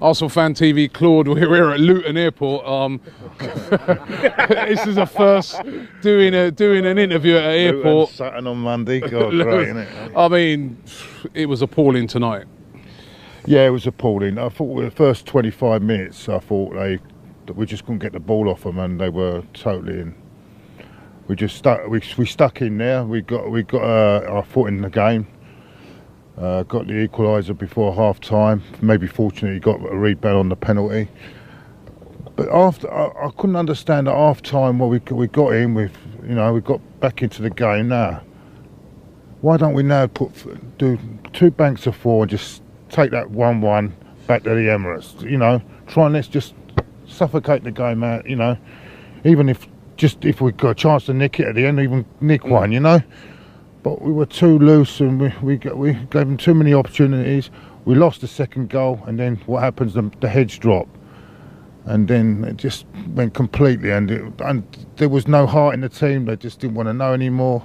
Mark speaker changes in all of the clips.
Speaker 1: Arsenal Fan TV, Claude. We're at Luton Airport. This is a first doing an interview at an airport.
Speaker 2: Saturn on Monday. God, great, isn't it?
Speaker 1: I mean, it was appalling tonight.
Speaker 2: Yeah, it was appalling. I thought the first 25 minutes, I thought we just couldn't get the ball off them, and they were totally in. We just stuck. We stuck in there. We got our foot in the game. Got the equaliser before half time. Maybe fortunately got a rebound on the penalty. But after, I couldn't understand at half time. Well, we got in with, we got back into the game now. Why don't we now do 2 banks of 4 and just take that 1-1 back to the Emirates? Try and let's just suffocate the game out. Even if we got a chance to nick it at the end, even nick one. But we were too loose, and we gave them too many opportunities. We lost the second goal, and then what happens? The heads drop, and then it just went completely. And there was no heart in the team. They just didn't want to know anymore.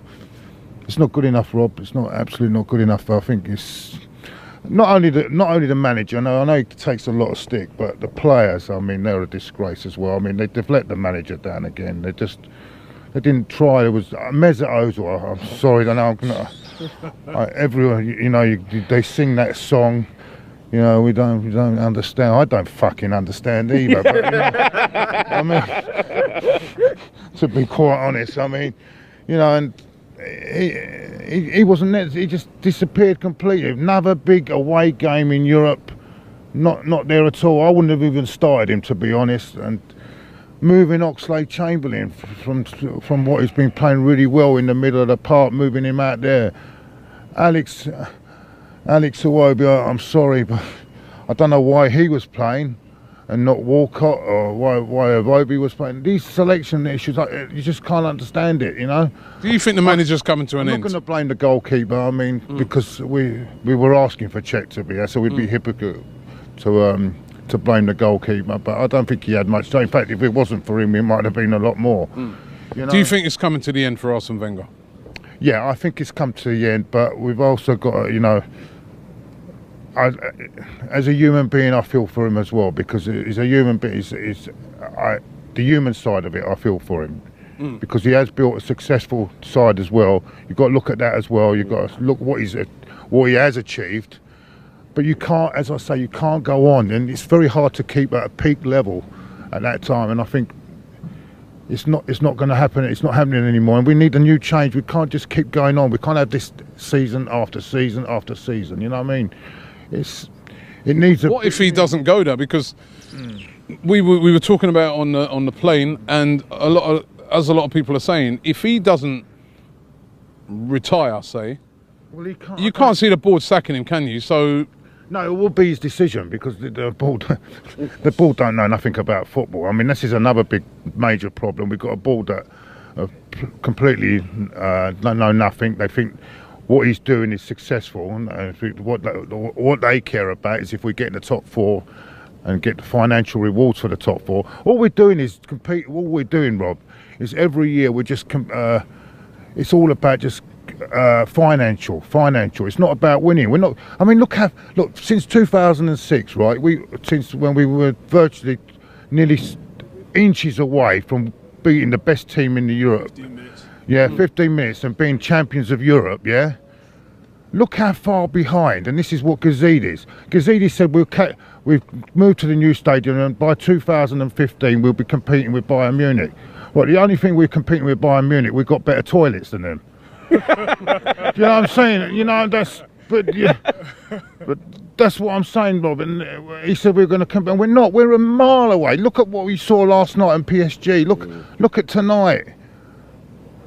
Speaker 2: It's not good enough, Rob. It's not absolutely not good enough. I think it's not only the manager. I know it takes a lot of stick, but the players. I mean, they're a disgrace as well. I mean, they've let the manager down again. They didn't try. It was Mesut Ozil. I'm sorry, I know I'm gonna. Everyone, they sing that song. We don't understand. I don't fucking understand either. But, I mean, to be quite honest, I mean, and he wasn't there. He just disappeared completely. Another big away game in Europe, not there at all. I wouldn't have even started him, to be honest. And moving Oxlade-Chamberlain from what he's been playing really well in the middle of the park, moving him out there. Alex Iwobi, I'm sorry, but I don't know why he was playing and not Walcott, or why Iwobi was playing. These selection issues, you just can't understand it,
Speaker 1: Do you think the manager's coming to an end?
Speaker 2: I'm not going to blame the goalkeeper. I mean, because we were asking for Czech to be there, so we'd be hypocrite to blame the goalkeeper, but I don't think he had much. In fact, if it wasn't for him, it might have been a lot more.
Speaker 1: Do you think it's coming to the end for Arsene Wenger?
Speaker 2: Yeah, I think it's come to the end, but we've also got to, as a human being, I feel for him as well, because he's a human being. The human side of it, I feel for him, because he has built a successful side as well. You've got to look at that as well. You've got to look what he has achieved. But you can't, as I say, you can't go on, and it's very hard to keep at a peak level at that time. And I think it's not going to happen. It's not happening anymore, and we need a new change. We can't just keep going on. We can't have this season after season after season. You know what I mean? It needs.
Speaker 1: What if he doesn't go there? Because we were talking about on the plane, and a lot of people are saying, if he doesn't retire, say,
Speaker 2: well,
Speaker 1: you can't see the board sacking him, can you? So.
Speaker 2: No, it will be his decision, because the board don't know nothing about football. I mean, this is another big major problem. We've got a board that completely know nothing. They think what he's doing is successful, and what they care about is if we get in the top 4 and get the financial rewards for the top 4. All we're doing is compete. All we're doing, Rob, is every year we're just. It's all about just. Financial. It's not about winning. We're not. I mean, look. Since 2006, right? Since when we were virtually nearly inches away from beating the best team in the Europe.
Speaker 1: 15 minutes.
Speaker 2: Yeah, 15 minutes and being champions of Europe. Yeah. Look how far behind. And this is what Gazidis. Gazidis said we've moved to the new stadium, and by 2015 we'll be competing with Bayern Munich. Well, the only thing we're competing with Bayern Munich, we've got better toilets than them. Do you know what I'm saying? But that's what I'm saying, Rob. And he said we're going to come, and we're not. We're a mile away. Look at what we saw last night in PSG. Look at tonight.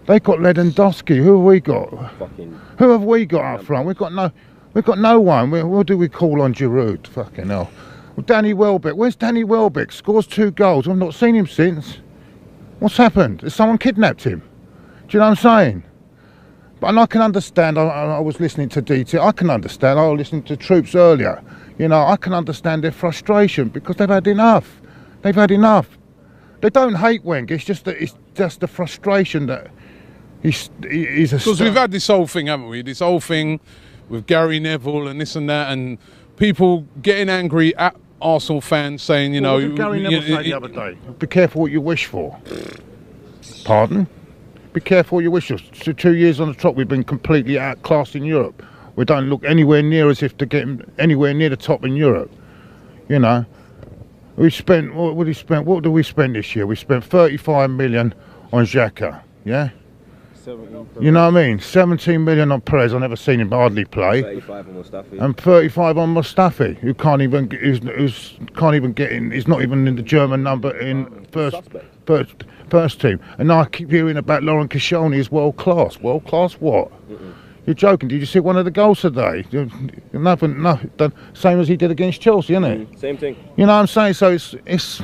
Speaker 2: They got Lewandowski. Who have we got? Who have we got up front? We've got no one. What do we call on Giroud? Fucking hell. Well, Danny Welbeck. Where's Danny Welbeck? Scores 2 goals. I've not seen him since. What's happened? Has someone kidnapped him? Do you know what I'm saying? And I can understand. I was listening to DT. I can understand. I was listening to Troops earlier. I can understand their frustration, because they've had enough. They've had enough. They don't hate Wenger. It's just the frustration that he's a.
Speaker 1: Because we've had this whole thing, haven't we? This whole thing with Gary Neville and this and that, and people getting angry at Arsenal fans saying, you know,
Speaker 2: What did Gary Neville say the other day? Be careful what you wish for. Pardon? Be careful what you wish for. So 2 years on the trot, we've been completely outclassed in Europe. We don't look anywhere near as if to get anywhere near the top in Europe. You know, we spent, what did we spend this year? We spent 35 million on Xhaka, yeah? You know what I mean? 17 million on Perez. I've never seen him hardly play.
Speaker 3: 35 on Mustafi.
Speaker 2: And 35 on Mustafi, who can't even get in. He's not even in the German number in first team. And now I keep hearing about Lauren Koscielny is world class. World class what? You're joking. Did you see one of the goals today? Nothing. Same as he did against Chelsea, isn't it?
Speaker 3: Same thing.
Speaker 2: You know what I'm saying? So it's.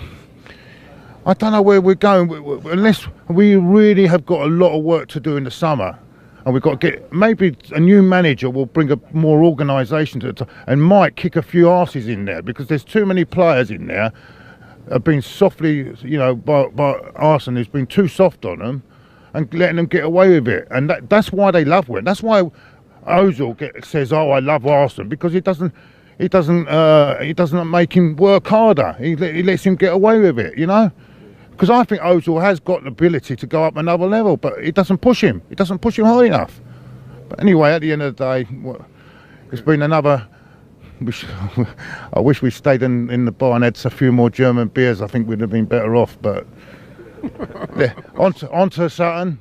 Speaker 2: I don't know where we're going unless we really have got a lot of work to do in the summer, and we've got to get maybe a new manager will bring a more organisation to the top and might kick a few arses in there, because there's too many players in there have been softly, you know, by Arsenal who's been too soft on them and letting them get away with it, and that's why they love it. That's why Ozil says, "Oh, I love Arsenal," because it doesn't make him work harder. He lets him get away with it, you know. Because I think Ozil has got an ability to go up another level, but it doesn't push him. It doesn't push him high enough. But anyway, at the end of the day, it's been another. I wish we stayed in the bar and had a few more German beers. I think we'd have been better off. But yeah, on to Sutton.